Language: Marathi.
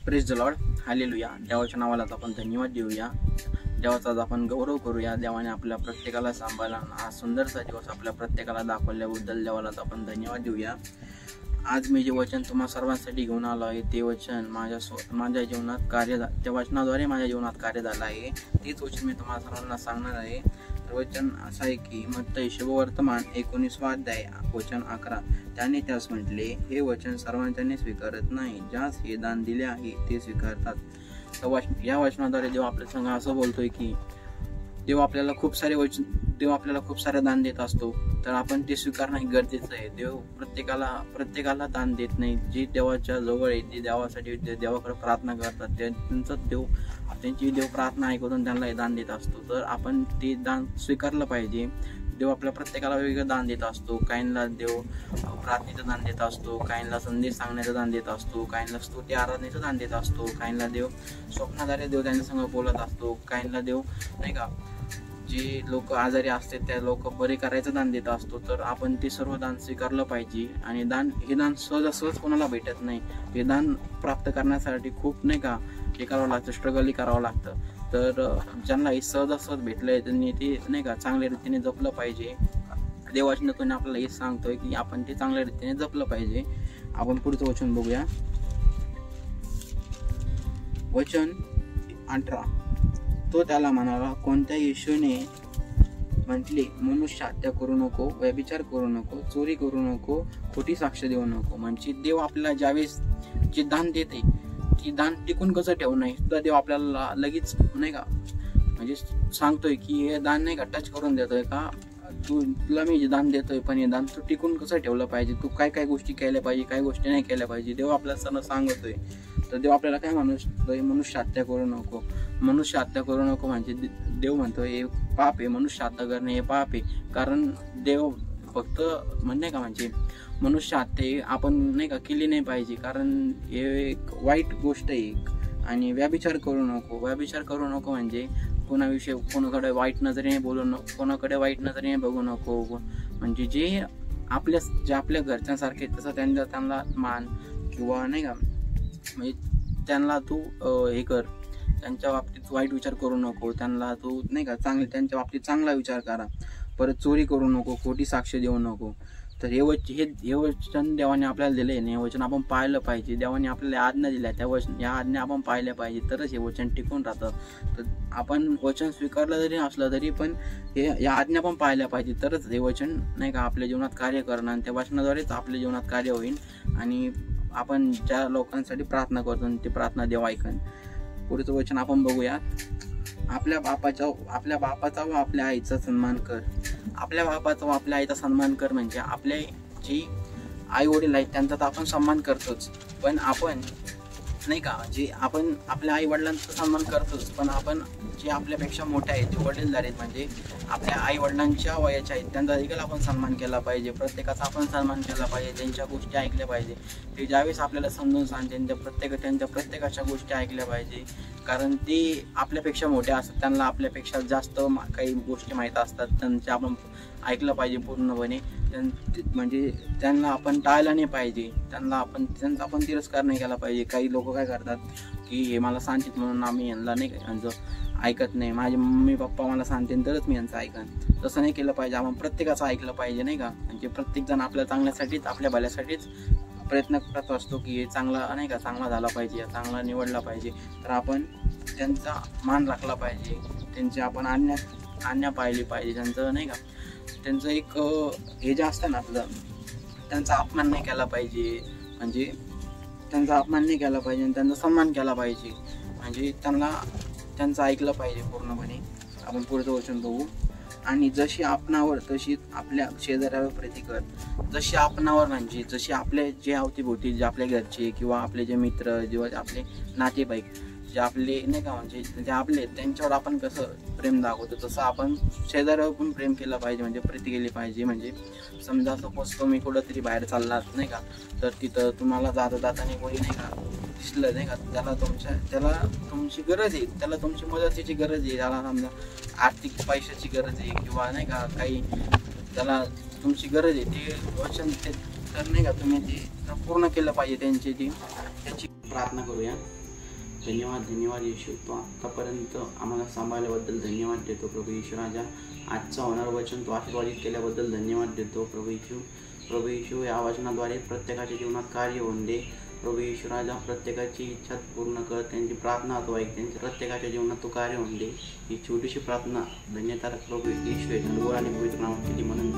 Praise the Lord, hallelujah. देवाच्या नावाला आपण धन्यवाद देऊया, देवाचा आपण गौरव करूया। देवाने आपल्या प्रत्येकाला सांभाळला, हा सुंदरसा दिवस आपल्या प्रत्येकाला दाखवल्याबद्दल देवाला आपण धन्यवाद देऊया। आज मी जे वचन तुम्हा सर्वांसाठी घेऊन आलो आहे ते वचन माझ्या जीवनात त्या वचनाद्वारे माझ्या जीवनात कार्य झालं आहे। तेच वचन मी तुम्हाला सर्वांना सांगणार आहे। तर वचन असं आहे की मत्ती शुभवर्तमान 19 अध्याय वचन 11, त्याने त्यास म्हटले, हे वचन सर्वांच्याने स्वीकारत नाही, ज्यास हे दान दिले आहे ते स्वीकारतात। या वचनाद्वारे देव आपल्या संग असं बोलतोय की देव आपल्याला खूप सारे दान देत असतो, तर आपण ते स्वीकारणं गरजेचं आहे। देव प्रत्येकाला दान देत नाही। जे देवाच्या जवळ आहे, जे देवासाठी देवाकडे प्रार्थना करतात, त्यांची देव प्रार्थना ऐकून त्यांना दान देत असतो। तर आपण ते दान स्वीकारलं पाहिजे। देव आपल्या प्रत्येकाला वेगवेगळं दान देत असतो। काहींना देव प्रार्थनेचं दान देत असतो, काहींना संदेश सांगण्याचं दान देत असतो, काहींना स्तुती आराधनेचं दान देत असतो, काहींना देव स्वप्नाद्वारे देव त्यांच्या संग बोलत असतो, काहींना देव नाही का जे लोक आजारी असते त्या लोक बरे करायचं दान देत असतो। तर आपण ते सर्व दान स्वीकारलं पाहिजे। आणि हे दान सहज कोणाला भेटत नाही। हे दान प्राप्त करण्यासाठी खूप नाही का हे करावं लागतं, स्ट्रगलही करावं लागतं। तर ज्यांना हे सहज भेटलंय त्यांनी ते नाही का चांगल्या रीतीने जपलं पाहिजे। देवाच्या आपल्याला हे सांगतोय की आपण ते चांगल्या रीतीने जपलं पाहिजे। आपण पुढचं वचन बघूया, वचन 18। तो त्याला म्हणाला, कोणत्या येशूने म्हटले, मनुष्य हत्या करू नको, व्यभिचार करू नको, चोरी करू नको, खोटी साक्ष देऊ नको। म्हणजे देव आपल्याला ज्यावेळेस जे दान देते की दान टिकून कसं ठेवू नये, सुद्धा देव आपल्याला लगेच नाही का म्हणजे सांगतोय की हे दान नाही का टच करून देतोय का, तुला मी जे दान देतोय पण हे दान तू टिकून कसं ठेवलं पाहिजे, तू काय गोष्टी केल्या पाहिजे, काय गोष्टी नाही केल्या पाहिजे। देव आपल्याला सर्व सांगतोय। तर देव आपल्याला काय मनुष्य हत्या करू नको, मनुष्य हत्या करू नको म्हणजे देव म्हणतोय हे पाप आहे, मनुष्य हत्या करणे हे पाप आहे। कारण देव फक्त म्हणजे का म्हणजे मनुष्य हत्या आपण नाही का केली नाही पाहिजे, कारण हे एक वाईट गोष्ट आहे। आणि व्यभिचार करू नको म्हणजे कोणाविषयी कोणाकडे वाईट नजरेने बोलू नको, कोणाकडे वाईट नजरेने बघू नको। म्हणजे जे आपल्या घरच्यांसारखे तसं त्यांना मान किंवा नाही का म्हणजे त्यांना तू हे कर, त्यांच्या बाबतीत वाईट विचार करू नको, त्यांना तू नाही का त्यांच्या बाबतीत चांगला विचार करा। परत चोरी करू नको, खोटी साक्ष देऊ नको। तर हे वचन देवाने आपल्याला दिले, हे वचन आपण पाळलं पाहिजे। देवाने आपल्याला आज्ञा दिल्या, या आज्ञा आपण पाळल्या पाहिजे, तरच हे वचन टिकून राहतं। तर आपण वचन स्वीकारलं जरी असलं तरी पण या आज्ञा पण पाळल्या पाहिजे, तरच हे वचन नाही का आपल्या जीवनात कार्य करणार आणि त्या वचनाद्वारेच आपल्या जीवनात कार्य होईल। आणि आपण ज्या लोकांसाठी प्रार्थना करतो ते प्रार्थना देव ऐकन। पुढचं वचन आपण बघूया, आपल्या बापाचा व आपल्या आईचा सन्मान कर। आपल्या बापाचा व आपल्या आईचा सन्मान कर म्हणजे आपले जे आई वडील आहेत त्यांचा तर आपण सन्मान करतोच, पण आपण नाही का जे आपण आपल्या आई वडिलांचा सन्मान करतोच, पण आपण जे आपल्यापेक्षा मोठे आहेत, जे वडीलधारे आहेत म्हणजे आपल्या आई वडिलांच्या वयाच्या आहेत, त्यांचा देखील आपण सन्मान केला पाहिजे। प्रत्येकाचा आपण सन्मान केला पाहिजे, त्यांच्या गोष्टी ऐकल्या पाहिजे। ते ज्यावेळेस आपल्याला समजून सांगते त्यांच्या प्रत्येकाच्या गोष्टी ऐकल्या पाहिजे, कारण ते आपल्यापेक्षा मोठे असतात, त्यांना आपल्यापेक्षा जास्त काही गोष्टी माहीत असतात, त्यांच्या आपण ऐकलं पाहिजे पूर्णपणे। म्हणजे त्यांना आपण टाळलं नाही पाहिजे, त्यांचा आपण तिरस्कार नाही केला पाहिजे। काही लोक काय करतात की हे मला सांगतात म्हणून आम्ही यांना नाही यांचं ऐकत नाही, माझे मम्मी पप्पा मला सांगते तरच मी यांचं ऐकन, तसं नाही केलं पाहिजे। आपण प्रत्येकाचं ऐकलं पाहिजे नाही का, म्हणजे प्रत्येकजण आपल्या चांगल्यासाठीच आपल्या भल्यासाठीच प्रयत्न करत असतो की हे चांगला नाही का चांगला झाला पाहिजे, चांगला निवडला पाहिजे। तर आपण त्यांचा मान राखला पाहिजे, त्यांची आपण आज्ञा पाळली पाहिजे, त्यांचं नाही का त्यांचं एक हे जे असतं ना आपलं त्यांचा अपमान नाही केला पाहिजे, म्हणजे त्यांचा अपमान नाही केला पाहिजे आणि त्यांचा सन्मान केला पाहिजे, म्हणजे त्यांचं ऐकलं पाहिजे पूर्णपणे। आपण पुढचं वचन बघू, आणि जशी आपणावर तशी आपल्या शेजाऱ्यावर प्रीती कर। जशी आपणावर म्हणजे जशी आपले जे अवतीभोवती जे आपल्या घरचे किंवा आपले जे मित्र किंवा आपले नातेवाईक जे आपले नाही का म्हणजे जे आपले त्यांच्यावर आपण कसं प्रेम दाखवतो तसं आपण शेजाऱ्यावर पण प्रेम केलं पाहिजे, म्हणजे प्रीती केली पाहिजे। म्हणजे समजा सपोज तुम्ही कुठंतरी बाहेर चाललात नाही का, तर तिथं तुम्हाला जाताना कोणी नाही का दिसलं नाही का, त्याला तुमची गरज आहे, त्याला तुमची मदतीची गरज आहे, त्याला समजा आर्थिक पैशाची गरज आहे किंवा नाही का काही त्याला तुमची गरज आहे, ते वचन तर नाही का तुम्ही ते पूर्ण केलं पाहिजे, त्याची प्रार्थना करूया। धन्यवाद येशू. तो आत्तापर्यंत आम्हाला सांभाळल्याबद्दल धन्यवाद देतो प्रभू येशू राजा. आजचं होणारं वचन तो आशीर्वादित केल्याबद्दल धन्यवाद देतो प्रभू येशू. प्रभू येशू, या वचनाद्वारे प्रत्येकाच्या जीवनात कार्य होऊन दे प्रभू येशू राजा. प्रत्येकाची इच्छा पूर्ण कर, त्यांची प्रार्थना तो ऐक, त्यांच्या प्रत्येकाच्या जीवनात तो कार्य होऊन दे. ही छोटीशी प्रार्थना धन्यता प्रभू येशू आहे आणि पवित्र नावात केली म्हणून